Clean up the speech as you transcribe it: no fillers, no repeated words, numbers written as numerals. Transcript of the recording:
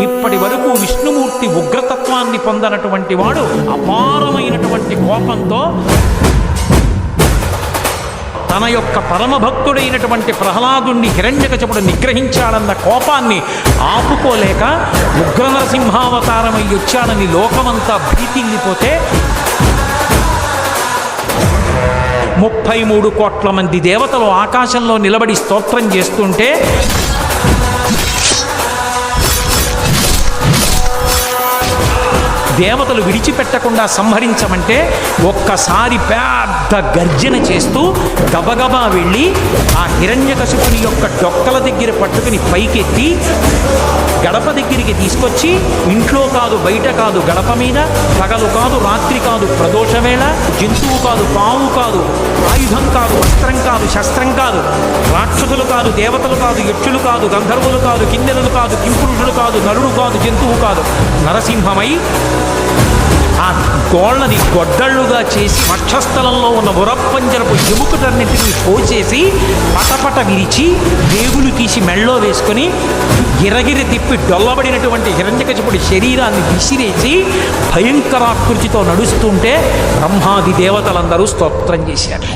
ఇప్పటి వరకు విష్ణుమూర్తి ఉగ్రతత్వాన్ని పొందనటువంటి వాడు అపారమైనటువంటి కోపంతో తన యొక్క పరమభక్తుడైనటువంటి ప్రహ్లాదుణ్ణి హిరణ్యకశపుడు నిగ్రహించాడన్న కోపాన్ని ఆపుకోలేక ఉగ్ర నరసింహావతారమై వచ్చాడని లోకమంతా భీతిల్లిపోతే 33 కోట్ల మంది దేవతలు ఆకాశంలో నిలబడి స్తోత్రం చేస్తుంటే దేవతలు విడిచిపెట్టకుండా సంహరించమంటే ఒక్కసారి పెద్ద గర్జన చేస్తూ గబగబా వెళ్ళి ఆ హిరణ్యకశిపుని యొక్క డొక్కల దగ్గర పట్టుకుని పైకెత్తి గడప దగ్గరికి తీసుకొచ్చి ఇంట్లో కాదు బయట కాదు గడప మీద పగలు కాదు రాత్రి కాదు ప్రదోషవేళ జంతువు కాదు పాము కాదు ఆయుధం కాదు వస్త్రం కాదు శస్త్రం కాదు రాక్షసులు కాదు దేవతలు కాదు యక్షులు కాదు గంధర్వులు కాదు కిన్నెరులు కాదు కింపురుషులు కాదు నరుడు కాదు జంతువు కాదు నరసింహమై ఆ గోళ్ళని గొడ్డళ్ళుగా చేసి వక్షస్థలంలో ఉన్న ఉరప్పంజరపు ఎముకటన్నింటినీ పోసేసి పటపట విరిచి వేగులు తీసి మెళ్ళో వేసుకొని గిరగిరి తిప్పి డొల్లబడినటువంటి హిరణ్యకశిపుడి శరీరాన్ని విసిరేసి భయంకరాకృతితో నడుస్తుంటే బ్రహ్మాది దేవతలందరూ స్తోత్రం చేశారు.